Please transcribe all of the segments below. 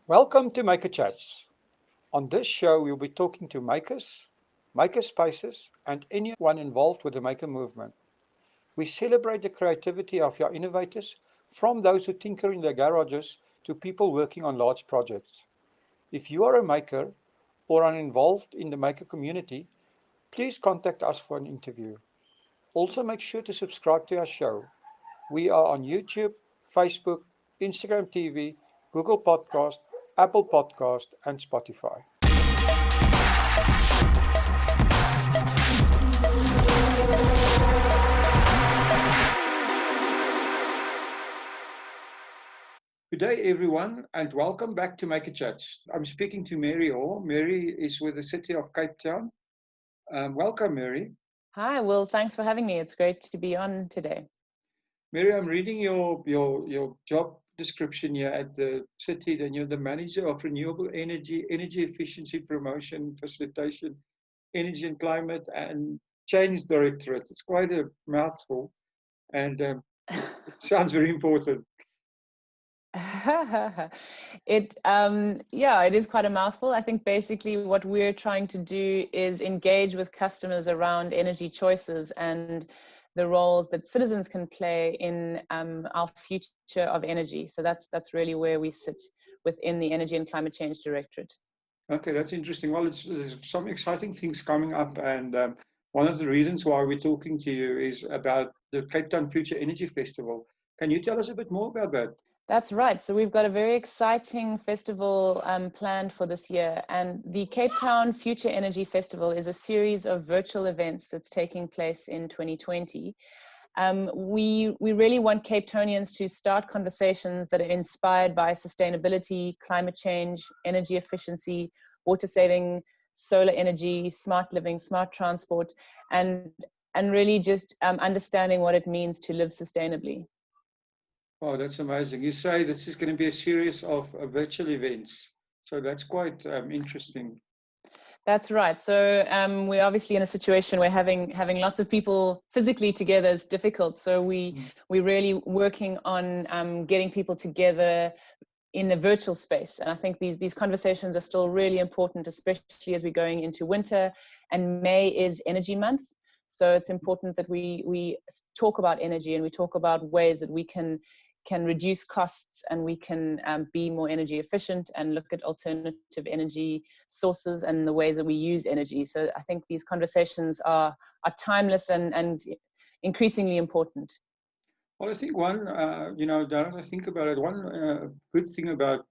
Welcome to Maker Chats. On this show, we'll be talking to makers, maker spaces, and anyone involved with the maker movement. We celebrate the creativity of our innovators, from those who tinker in their garages to people working on large projects. If you are a maker or are involved in the maker community, please contact us for an interview. Also, make sure to subscribe to our show. We are on YouTube, Facebook, Instagram TV, Google Podcast, Apple Podcast, and Spotify. Good day, everyone, and welcome back to Maker Chats. I'm speaking to Mary Haw. Mary is with the City of Cape Town. Welcome, Mary. Hi, Will. Thanks for having me. It's great to be on today. Mary, I'm reading your job description here at the city, and you're the manager of renewable energy, energy efficiency promotion, facilitation, energy and climate, and change directorate. It's quite a mouthful, and it sounds very important. It is quite a mouthful. I think basically what we're trying to do is engage with customers around energy choices and the roles that citizens can play in our future of energy. So that's really where we sit within the Energy and Climate Change Directorate. Okay, that's interesting. Well, there's some exciting things coming up, and one of the reasons why we're talking to you is about the Cape Town Future Energy Festival. Can you tell us a bit more about that? That's right. So we've got a very exciting festival planned for this year. And the Cape Town Future Energy Festival is a series of virtual events that's taking place in 2020. We really want Cape Townians to start conversations that are inspired by sustainability, climate change, energy efficiency, water saving, solar energy, smart living, smart transport, and really just understanding what it means to live sustainably. Oh, that's amazing. You say this is going to be a series of virtual events. So that's quite interesting. That's right. So we're obviously in a situation where having lots of people physically together is difficult. So we're really working on getting people together in a virtual space. And I think these conversations are still really important, especially as we're going into winter. And May is Energy Month. So it's important that we talk about energy and we talk about ways that we can reduce costs and we can be more energy efficient and look at alternative energy sources and the ways that we use energy. So I think these conversations are timeless and increasingly important. Well, I think one, Darren, I think about it, one good thing about,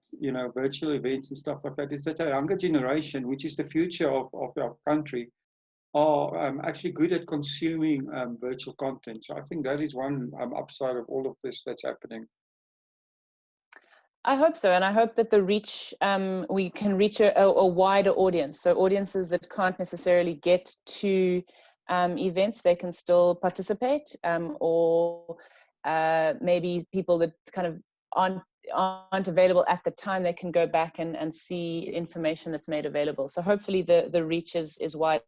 virtual events and stuff like that is that a younger generation, which is the future of our country, are actually good at consuming virtual content. So I think that is one upside of all of this that's happening. I hope so, and I hope that the reach we can reach a wider audience. So audiences that can't necessarily get to events, they can still participate, or maybe people that kind of aren't available at the time, they can go back and see information that's made available. So hopefully the reach is wider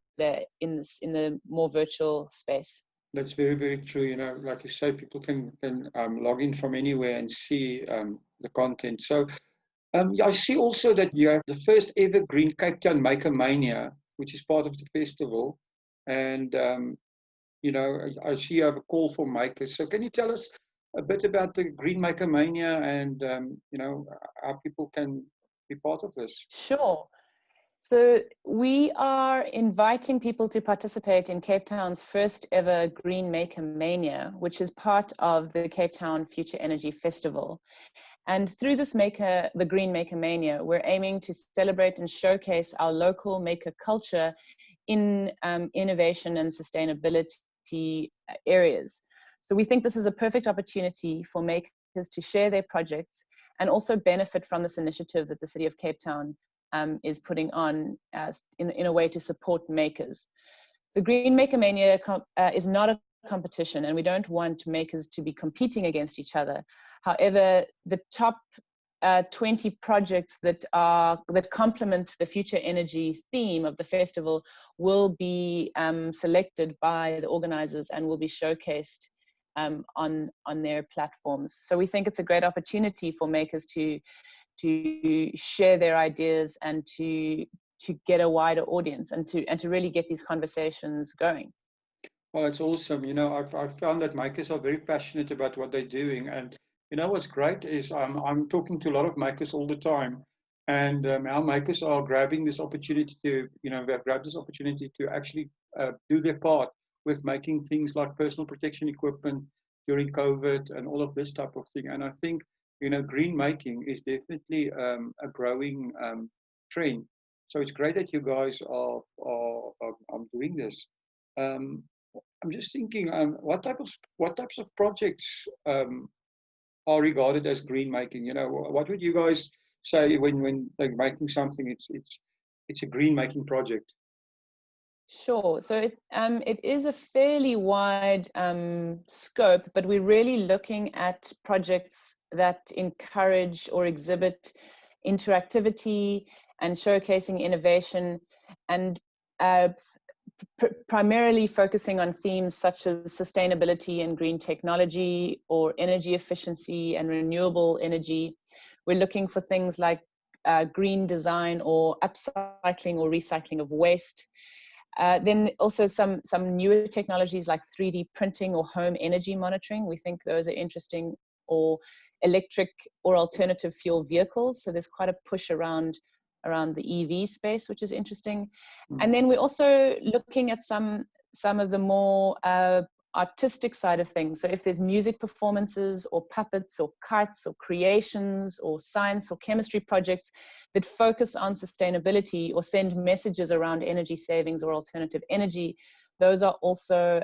in the more virtual space. That's very, very true. Like you say, people can log in from anywhere and see the content. So I see also that you have the first ever Green Cape Town Maker Mania, which is part of the festival. And, I see you have a call for makers. So can you tell us a bit about the Green Maker Mania and, how people can be part of this? Sure. So we are inviting people to participate in Cape Town's first ever Green Maker Mania, which is part of the Cape Town Future Energy Festival. And through this the Green Maker Mania, we're aiming to celebrate and showcase our local maker culture in innovation and sustainability areas. So we think this is a perfect opportunity for makers to share their projects and also benefit from this initiative that the City of Cape Town is putting on in a way to support makers. The Green Maker Mania is not a competition, and we don't want makers to be competing against each other. However, the top 20 projects that complement the future energy theme of the festival will be selected by the organizers and will be showcased on their platforms. So we think it's a great opportunity for makers to to share their ideas and to get a wider audience and to really get these conversations going. Well, it's awesome. You know, I've found that makers are very passionate about what they're doing. And, you know, what's great is I'm talking to a lot of makers all the time. And our makers are grabbing this opportunity to, you know, they've grabbed this opportunity to actually do their part with making things like personal protection equipment during COVID and all of this type of thing. And I think, you know, green making is definitely a growing trend. So it's great that you guys are doing this. Um, I'm just thinking, what types of projects are regarded as green making? You know, what would you guys say when like making something? It's a green making project. Sure. So it is a fairly wide scope, but we're really looking at projects that encourage or exhibit interactivity and showcasing innovation, and primarily focusing on themes such as sustainability and green technology, or energy efficiency and renewable energy. We're looking for things like green design or upcycling or recycling of waste. Then also some newer technologies like 3D printing or home energy monitoring. We think those are interesting, or electric or alternative fuel vehicles. So there's quite a push around the EV space, which is interesting. And then we're also looking at some of the more artistic side of things. So if there's music performances or puppets or kites or creations or science or chemistry projects that focus on sustainability or send messages around energy savings or alternative energy, those are also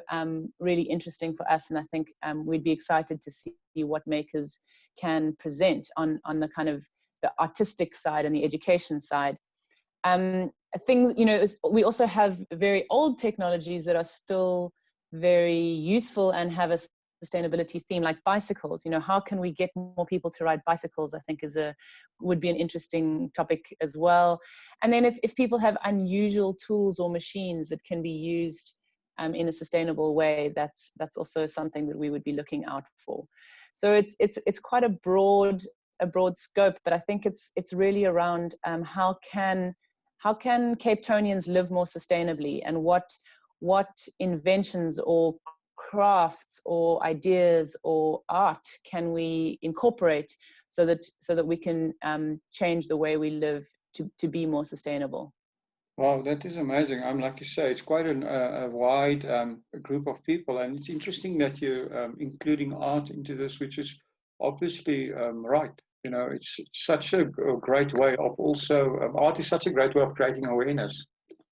really interesting for us. And I think we'd be excited to see what makers can present on the kind of the artistic side and the education side. Things, you know, we also have very old technologies that are still very useful and have a sustainability theme, like bicycles. You know, how can we get more people to ride bicycles? I think would be an interesting topic as well. And then if people have unusual tools or machines that can be used in a sustainable way, that's also something that we would be looking out for. So it's quite a broad scope, but I think it's really around how can Cape Townians live more sustainably, and what inventions or crafts or ideas or art can we incorporate so that we can change the way we live to be more sustainable. Wow, that is amazing. Like you say, it's quite a wide group of people, and it's interesting that you're including art into this, which is obviously right. You know, it's such a great way of also art is such a great way of creating awareness.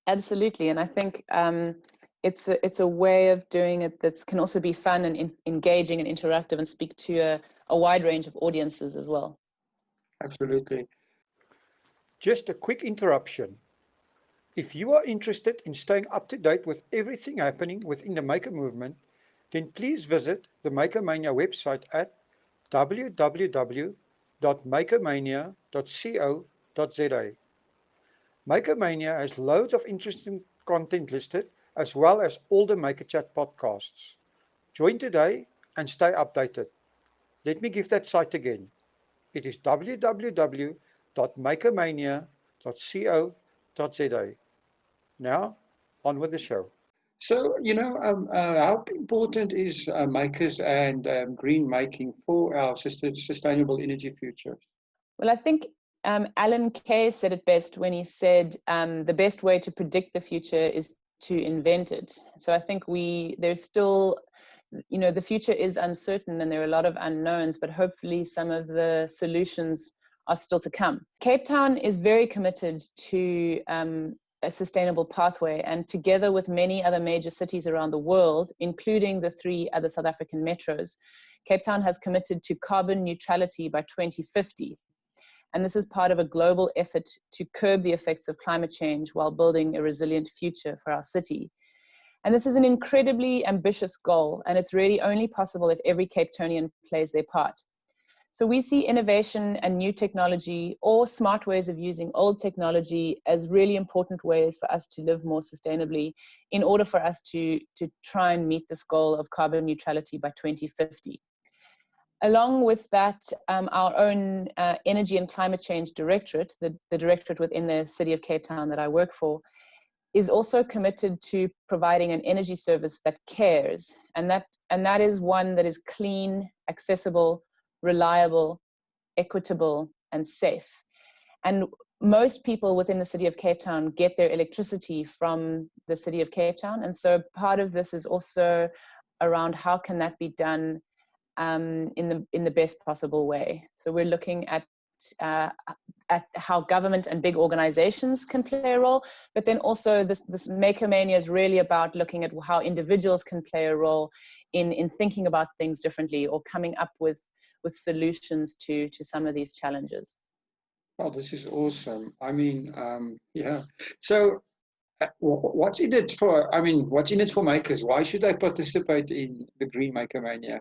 Absolutely, and I think it's a way of doing it that can also be fun and engaging and interactive and speak to a wide range of audiences as well. Absolutely. Just a quick interruption. If you are interested in staying up to date with everything happening within the Maker movement, then please visit the Maker Mania website at www.makermania.co.za. Maker Mania has loads of interesting content listed, as well as all the Maker Chat podcasts. Join today and stay updated. Let me give that site again. It is www.makermania.co.za. Now, on with the show. So, you know, how important is makers and green making for our sustainable energy future? Well, I think Alan Kay said it best when he said the best way to predict the future is to invent it. So I think there's still, you know, the future is uncertain and there are a lot of unknowns, but hopefully some of the solutions are still to come. Cape Town is very committed to a sustainable pathway, and together with many other major cities around the world, including the 3 other South African metros, Cape Town has committed to carbon neutrality by 2050. And this is part of a global effort to curb the effects of climate change while building a resilient future for our city. And this is an incredibly ambitious goal, and it's really only possible if every Cape Townian plays their part. So we see innovation and new technology, or smart ways of using old technology, as really important ways for us to live more sustainably in order for us to try and meet this goal of carbon neutrality by 2050. Along with that, our own Energy and Climate Change Directorate, the directorate within the City of Cape Town that I work for, is also committed to providing an energy service that cares. And that is one that is clean, accessible, reliable, equitable, and safe. And most people within the City of Cape Town get their electricity from the City of Cape Town. And so part of this is also around how can that be done in the best possible way. So we're looking at how government and big organizations can play a role, but then also this Maker Mania is really about looking at how individuals can play a role in thinking about things differently or coming up with solutions to some of these challenges. Oh, this is awesome. I mean, yeah. So what's in it for, what's in it for makers? Why should they participate in the Green Maker Mania?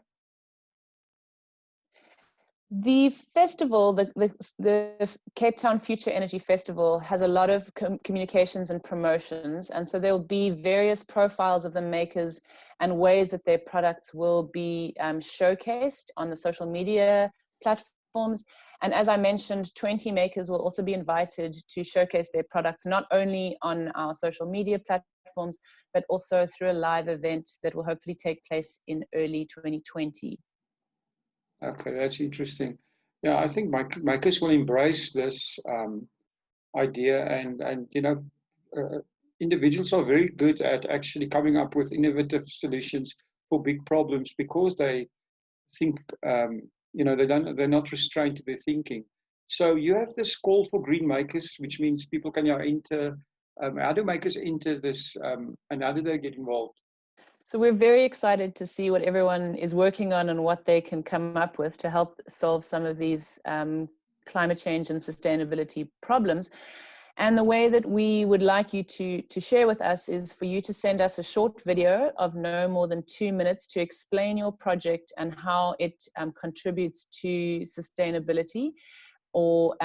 The festival, the Cape Town Future Energy Festival, has a lot of communications and promotions. And so there'll be various profiles of the makers and ways that their products will be showcased on the social media platforms. And as I mentioned, 20 makers will also be invited to showcase their products, not only on our social media platforms, but also through a live event that will hopefully take place in early 2020. Okay, that's interesting. Yeah, I think makers will embrace this idea, and individuals are very good at actually coming up with innovative solutions for big problems because they think, they're not restrained to their thinking. So you have this call for green makers, which means people can enter. How do makers enter this, and how do they get involved? So we're very excited to see what everyone is working on and what they can come up with to help solve some of these climate change and sustainability problems. And the way that we would like you to share with us is for you to send us a short video of no more than 2 minutes to explain your project and how it contributes to sustainability or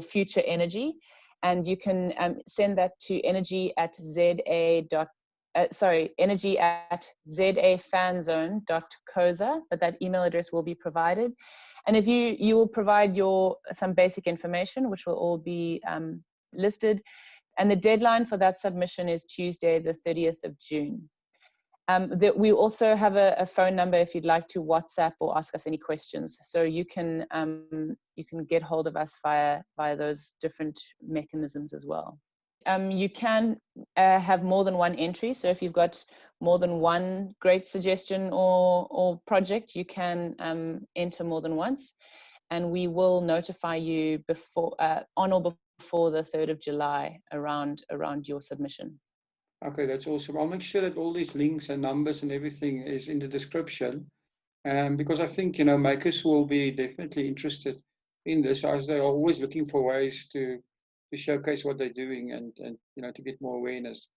future energy. And you can send that to energy@zafanzone.coza, but that email address will be provided. And if you will provide some basic information, which will all be listed. And the deadline for that submission is Tuesday, the 30th of June. We also have a phone number if you'd like to WhatsApp or ask us any questions. So you can get hold of us via those different mechanisms as well. You can have more than one entry. So if you've got more than one great suggestion or project, you can enter more than once. And we will notify you on or before the 3rd of July around your submission. Okay, that's awesome. I'll make sure that all these links and numbers and everything is in the description. Because I think, makers will be definitely interested in this, as they are always looking for ways to showcase what they're doing and to get more awareness.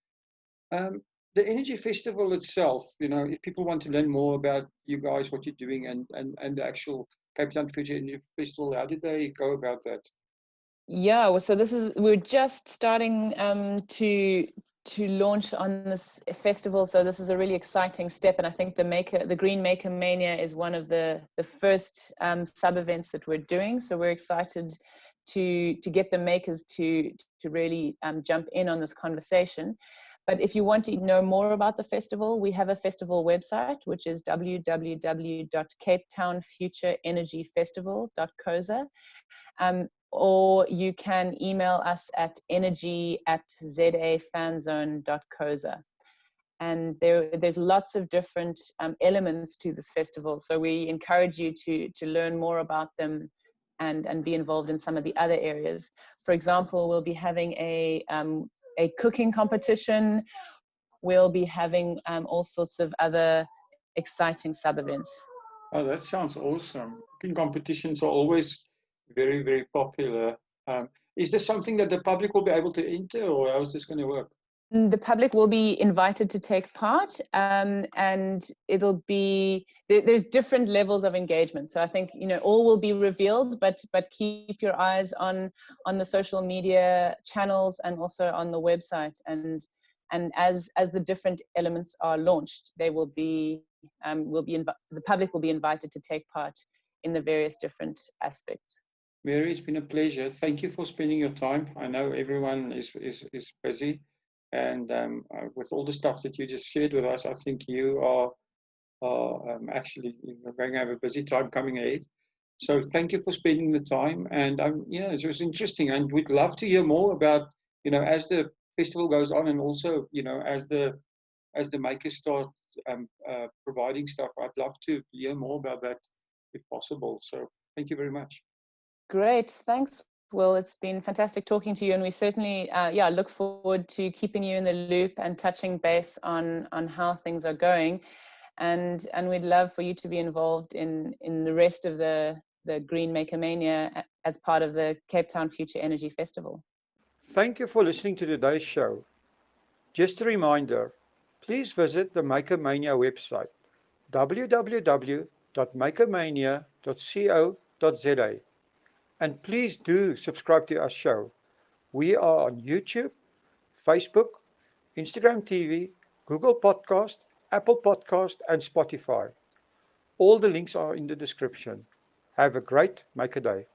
The Energy Festival itself, if people want to learn more about you guys, what you're doing, and the actual Cape Town Future Energy Festival, how did they go about that? Yeah, well, so we're just starting to launch on this festival. So this is a really exciting step. And I think the Green Maker Mania is one of the first sub-events that we're doing. So we're excited to get the makers to really jump in on this conversation. But if you want to know more about the festival, we have a festival website, which is www.capetownfutureenergyfestival.coza. Or you can email us at energy@zafanzone.coza. And there's lots of different elements to this festival. So we encourage you to learn more about them and be involved in some of the other areas. For example, we'll be having a cooking competition. We'll be having all sorts of other exciting sub-events. Oh, that sounds awesome. Cooking competitions are always very, very popular. Is this something that the public will be able to enter, or how is this going to work? The public will be invited to take part, and it'll be there's different levels of engagement. So I think all will be revealed, but keep your eyes on the social media channels and also on the website. And as the different elements are launched, they will be the public will be invited to take part in the various different aspects. Mary, it's been a pleasure. Thank you for spending your time. I know everyone is busy, and with all the stuff that you just shared with us, I think you are actually going to have a busy time coming ahead. So thank you for spending the time, and it was interesting, and we'd love to hear more about, as the festival goes on, and also, as the makers start providing stuff. I'd love to hear more about that if possible. So thank you very much. Great, thanks, Will. It's been fantastic talking to you, and we certainly, look forward to keeping you in the loop and touching base on how things are going, and we'd love for you to be involved in the rest of the Green Maker Mania as part of the Cape Town Future Energy Festival. Thank you for listening to today's show. Just a reminder, please visit the Maker Mania website, www.makermania.co.za, and please do subscribe to our show. We are on YouTube, Facebook, Instagram TV, Google Podcast, Apple Podcast, and Spotify. All the links are in the description. Have a great Maker Day.